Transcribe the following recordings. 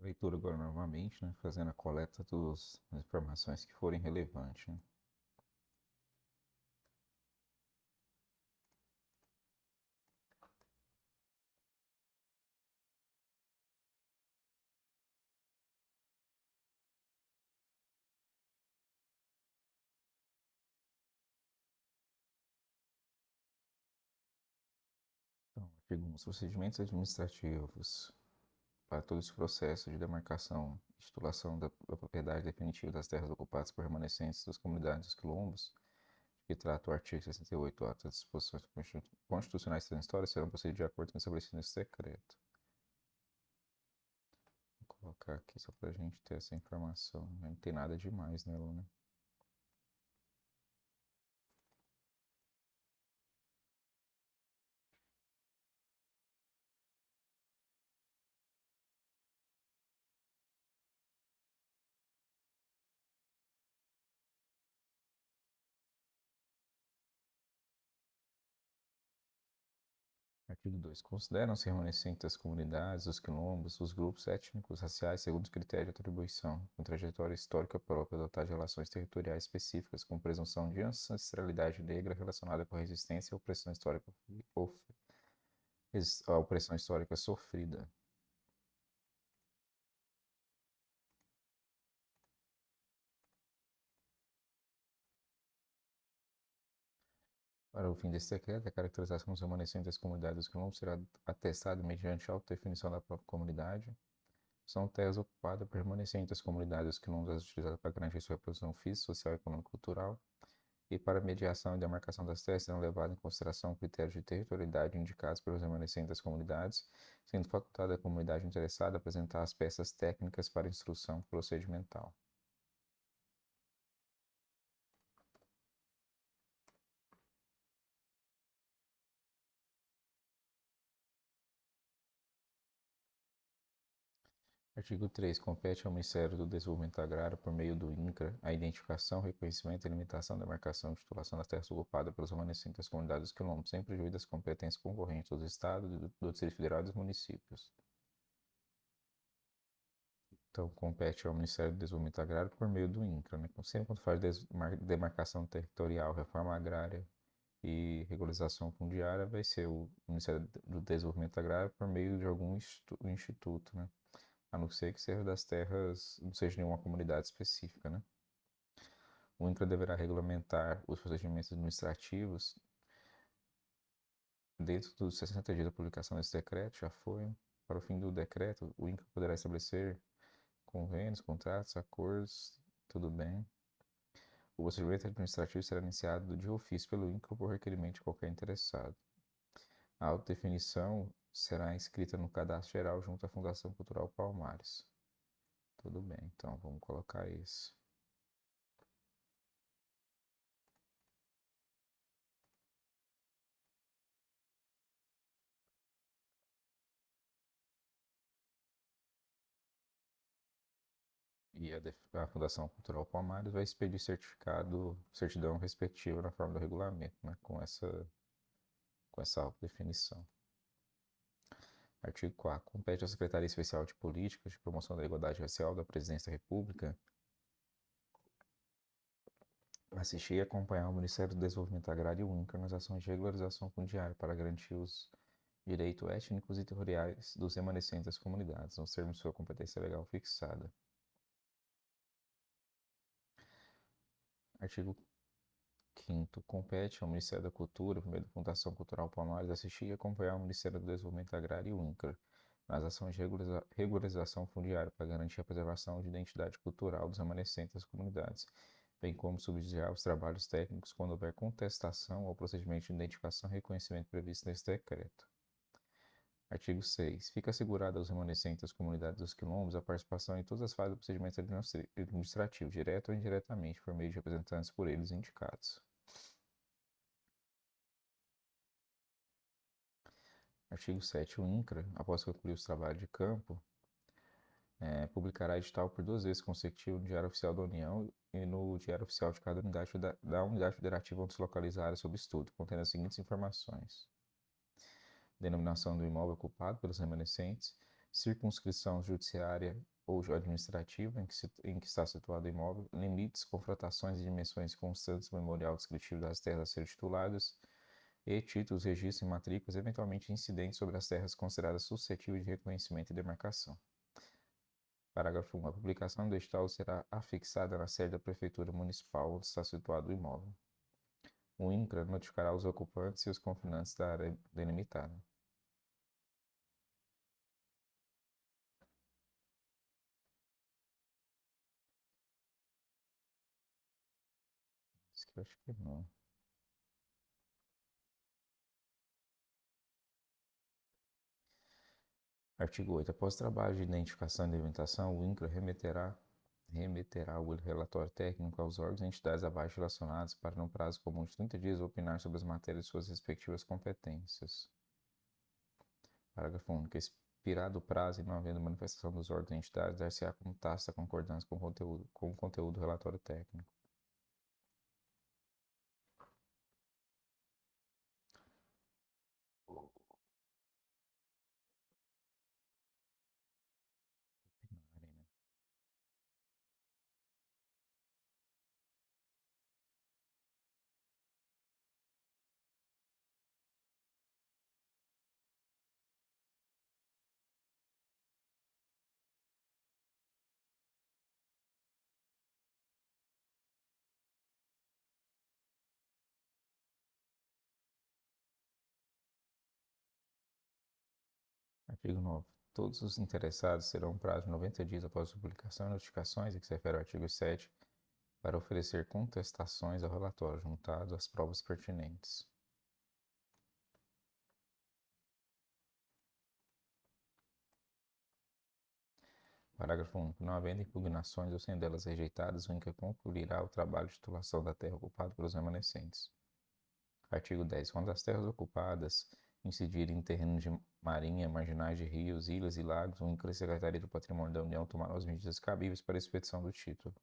Leitura agora novamente, né? Fazendo a coleta das informações que forem relevantes, né? Então, artigo 1. Os procedimentos administrativos para todos os processos de demarcação e titulação da propriedade definitiva das terras ocupadas por remanescentes das comunidades dos quilombos, que trata o artigo 68A das disposições constitucionais transitórias, serão procedidos de acordo com o estabelecido nesse decreto. Vou colocar aqui só para a gente ter essa informação. Não tem nada demais nela, né? Artigo 2. Consideram-se remanescentes das comunidades, dos quilombos, os grupos étnicos, raciais, segundo os critérios de atribuição, com trajetória histórica própria, dotados de relações territoriais específicas, com presunção de ancestralidade negra relacionada com a resistência à opressão histórica sofrida. Para o fim desse decreto, a caracterização dos remanescentes das comunidades dos quilombos será atestada mediante autodefinição da própria comunidade. São terras ocupadas por remanescentes das comunidades dos quilombos utilizadas para garantir sua reprodução física, social, econômica e cultural, e para mediação e demarcação das terras serão levados em consideração critérios de territorialidade indicados pelos remanescentes das comunidades, sendo facultada à comunidade interessada apresentar as peças técnicas para instrução procedimental. Artigo 3. Compete ao Ministério do Desenvolvimento Agrário, por meio do INCRA, a identificação, reconhecimento e limitação, demarcação e titulação das terras ocupadas pelos remanescentes das comunidades dos quilombos, sem prejuízo das competências concorrentes dos Estados, do Distrito Federal e dos municípios. Então, compete ao Ministério do Desenvolvimento Agrário por meio do INCRA, né? Sempre quando faz demarcação territorial, reforma agrária e regularização fundiária, vai ser o Ministério do Desenvolvimento Agrário por meio de algum instituto, né? A não ser que seja das terras, não seja nenhuma comunidade específica, né? O INCRA deverá regulamentar os procedimentos administrativos dentro dos 60 dias da publicação desse decreto, já foi. Para o fim do decreto, o INCRA poderá estabelecer convênios, contratos, acordos, tudo bem. O procedimento administrativo será iniciado de ofício pelo INCRA por requerimento de qualquer interessado. A autodefinição será inscrita no Cadastro Geral junto à Fundação Cultural Palmares. Tudo bem, então vamos colocar isso. E a Fundação Cultural Palmares vai expedir certidão respectiva na forma do regulamento, né, com essa autodefinição. Artigo 4. Compete à Secretaria Especial de Políticas de Promoção da Igualdade Racial da Presidência da República assistir e acompanhar o Ministério do Desenvolvimento Agrário e o INCRA nas ações de regularização fundiária para garantir os direitos étnicos e territoriais dos remanescentes das comunidades, nos termos de sua competência legal fixada. Artigo 5º. Compete ao Ministério da Cultura, por meio da Fundação Cultural Palmares, assistir e acompanhar o Ministério do Desenvolvimento Agrário e o INCRA nas ações de regularização fundiária para garantir a preservação de identidade cultural dos remanescentes das comunidades, bem como subsidiar os trabalhos técnicos quando houver contestação ao procedimento de identificação e reconhecimento previsto neste decreto. Artigo 6. Fica assegurada aos remanescentes das comunidades dos quilombos a participação em todas as fases do procedimento administrativo, direto ou indiretamente, por meio de representantes por eles indicados. Artigo 7. O INCRA, após concluir os trabalhos de campo, publicará edital por 2 vezes consecutivas no Diário Oficial da União e no Diário Oficial de cada unidade da unidade federativa onde se localiza a área sob estudo, contendo as seguintes informações: denominação do imóvel ocupado pelos remanescentes, circunscrição judiciária ou administrativa em que está situado o imóvel, limites, confrontações e dimensões constantes do memorial descritivo das terras a serem tituladas, e títulos, registros e matrículas eventualmente incidentes sobre as terras consideradas suscetíveis de reconhecimento e demarcação. Parágrafo 1. A publicação do edital será afixada na sede da Prefeitura Municipal onde está situado o imóvel. O INCRA notificará os ocupantes e os confinantes da área delimitada. Isso que eu acho que não. Artigo 8. Após o trabalho de identificação e delimitação, o INCRA remeterá o relatório técnico aos órgãos e entidades abaixo relacionados para, no prazo comum de 30 dias, opinar sobre as matérias de suas respectivas competências. Parágrafo único. Expirado o prazo e não havendo manifestação dos órgãos e entidades, dar-se-á como tácita concordância com o conteúdo do relatório técnico. Artigo 9. Todos os interessados terão um prazo de 90 dias após a publicação e notificações, em que se refere ao artigo 7, para oferecer contestações ao relatório, juntado às provas pertinentes. Parágrafo único. Não havendo impugnações ou sendo elas rejeitadas, o INCRA concluirá o trabalho de titulação da terra ocupada pelos remanescentes. Artigo 10. Quando as terras ocupadas incidirem em terrenos de marinha, marginais de rios, ilhas e lagos, o INCRA e a Secretaria do Patrimônio da União tomarão as medidas cabíveis para a expedição do título.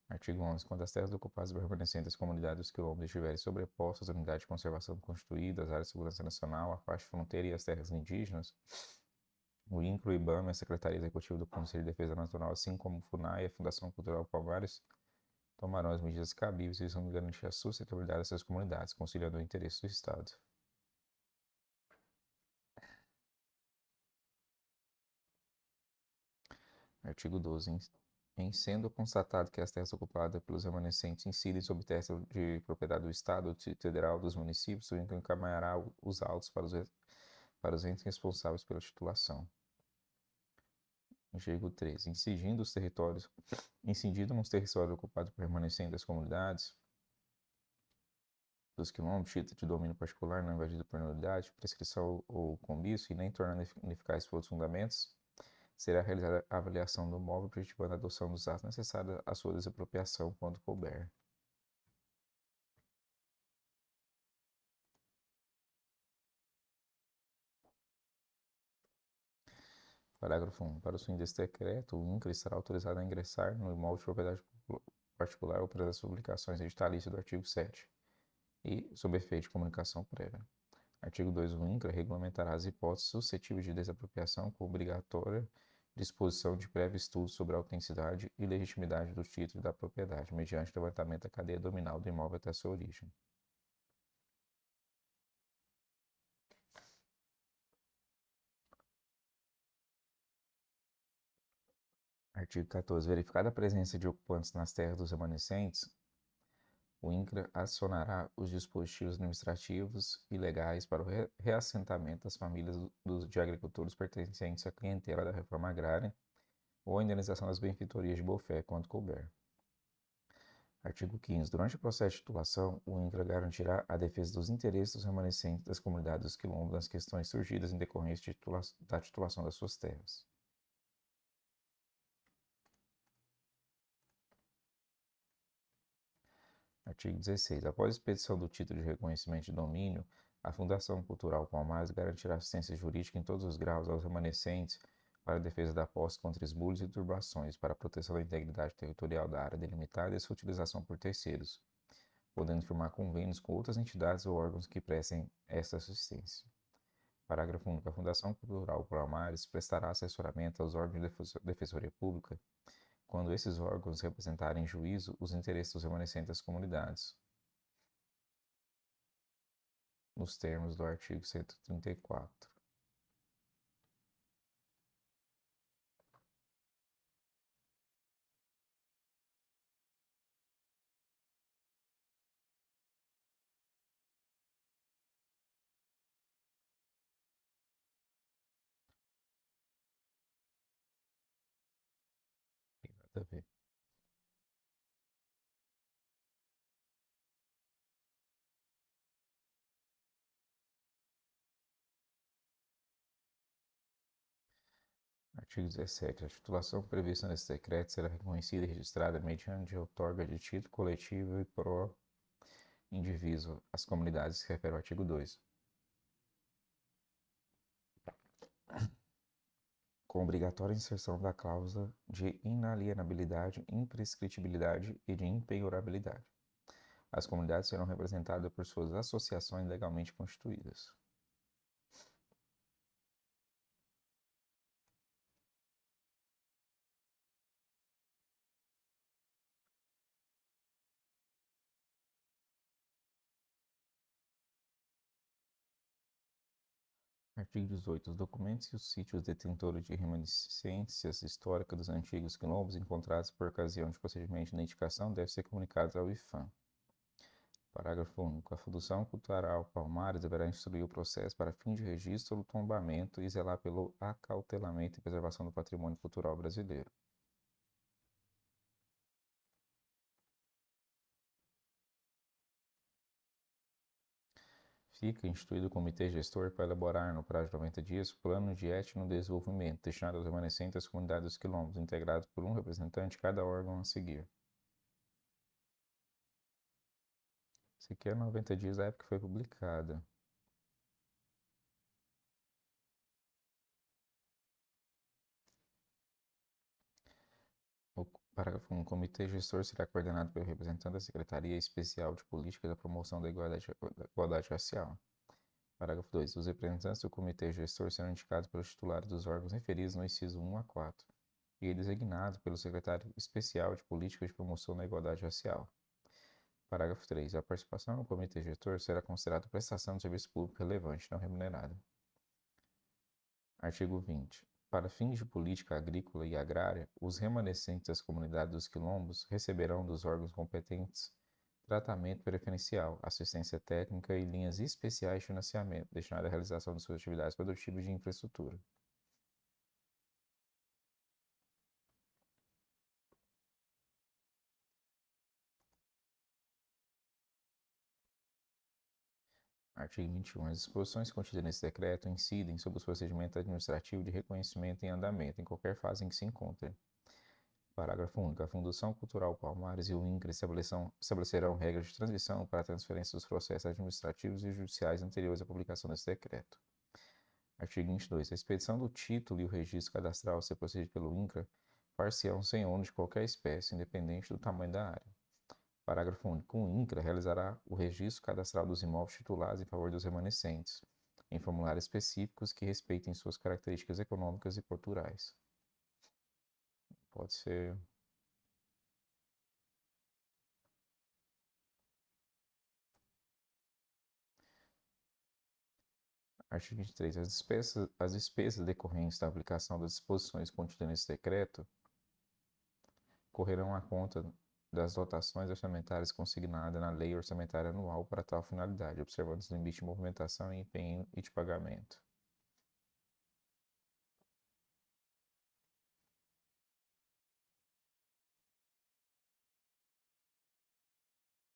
Artigo 11. Quando as terras ocupadas permanecentes das comunidades dos quilômetros estiverem sobrepostas à unidade de conservação constituída, às áreas de segurança nacional, à faixa fronteira e às terras indígenas, o INCRA, o IBAMA e a Secretaria Executiva do Conselho de Defesa Nacional, assim como o FUNAI e a Fundação Cultural Palmares, tomarão as medidas cabíveis visando garantir a sustentabilidade dessas comunidades, conciliando o interesse do Estado. Artigo 12. Em sendo constatado que as terras ocupadas pelos remanescentes incidem sob terras de propriedade do Estado ou do Distrito Federal dos municípios, o INCRA encaminhará os autos para os entes responsáveis pela titulação. Artigo 13. Incidindo nos territórios ocupados por remanescentes das comunidades, dos quilômetros, título de domínio particular não invadido por nulidade, prescrição ou comício, e nem tornando ineficazes outros fundamentos, será realizada a avaliação do imóvel, objetivando a adoção dos atos necessários à sua desapropriação quando couber. Parágrafo 1. Para o fim deste decreto, o INCRA estará autorizado a ingressar no imóvel de propriedade particular ou para as publicações editalícias do artigo 7 e sob efeito de comunicação prévia. Artigo 2. O INCRA regulamentará as hipóteses suscetíveis de desapropriação com obrigatória disposição de prévio estudo sobre a autenticidade e legitimidade do título da propriedade, mediante levantamento da cadeia dominal do imóvel até sua origem. Artigo 14. Verificada a presença de ocupantes nas terras dos remanescentes, o INCRA acionará os dispositivos administrativos e legais para o reassentamento das famílias de agricultores pertencentes à clientela da reforma agrária ou a indenização das benfeitorias de boa-fé, quando couber. Artigo 15. Durante o processo de titulação, o INCRA garantirá a defesa dos interesses dos remanescentes das comunidades dos quilombos nas questões surgidas em decorrência da titulação das suas terras. Artigo 16. Após a expedição do título de reconhecimento de domínio, a Fundação Cultural Palmares garantirá assistência jurídica em todos os graus aos remanescentes para a defesa da posse contra esbulhos e turbações, para a proteção da integridade territorial da área delimitada e sua utilização por terceiros, podendo firmar convênios com outras entidades ou órgãos que prestem esta assistência. Parágrafo único. A Fundação Cultural Palmares prestará assessoramento aos órgãos de defensoria pública quando esses órgãos representarem em juízo os interesses dos remanescentes das comunidades, nos termos do artigo 134. Tem nada a ver. Artigo 17. A titulação prevista nesse decreto será reconhecida e registrada mediante outorga de título coletivo e pro indiviso às comunidades que se refere ao artigo 2, com obrigatória inserção da cláusula de inalienabilidade, imprescritibilidade e de impenhorabilidade. As comunidades serão representadas por suas associações legalmente constituídas. Artigo 18. Os documentos e os sítios detentores de reminiscências históricas dos antigos quilombos encontrados por ocasião de procedimento de identificação devem ser comunicados ao IFAM. Parágrafo único. A Fundação Cultural Palmares deverá instruir o processo para fim de registro do tombamento e zelar pelo acautelamento e preservação do patrimônio cultural brasileiro. Fica instituído o Comitê Gestor para elaborar, no prazo de 90 dias, plano de etnodesenvolvimento destinado aos remanescentes das comunidades dos quilombos, integrado por um representante de cada órgão a seguir. Isso aqui é 90 dias da época que foi publicada. O parágrafo 1. O Comitê Gestor será coordenado pelo representante da Secretaria Especial de Políticas da Promoção da Igualdade Racial. Parágrafo 2. Os representantes do Comitê Gestor serão indicados pelos titulares dos órgãos referidos no inciso 1 a 4 e designados pelo Secretário Especial de Políticas de Promoção da Igualdade Racial. Parágrafo 3. A participação no Comitê Gestor será considerada prestação de serviço público relevante não remunerada. Artigo 20. Para fins de política agrícola e agrária, os remanescentes das comunidades dos quilombos receberão dos órgãos competentes tratamento preferencial, assistência técnica e linhas especiais de financiamento destinadas à realização de suas atividades produtivas e de infraestrutura. Artigo 21. As disposições contidas nesse decreto incidem sobre os procedimentos administrativos de reconhecimento em andamento, em qualquer fase em que se encontrem. Parágrafo único. A Fundação Cultural Palmares e o INCRA estabelecerão regras de transição para a transferência dos processos administrativos e judiciais anteriores à publicação desse decreto. Artigo 22. A expedição do título e o registro cadastral a ser procedido pelo INCRA far-se-ão sem ônus de qualquer espécie, independente do tamanho da área. Parágrafo único. O INCRA realizará o registro cadastral dos imóveis titulados em favor dos remanescentes, em formulários específicos que respeitem suas características econômicas e culturais. Pode ser. Artigo 23. As despesas decorrentes da aplicação das disposições contidas nesse decreto correrão à conta das dotações orçamentárias consignadas na Lei Orçamentária Anual para tal finalidade, observando os limites de movimentação e empenho e de pagamento.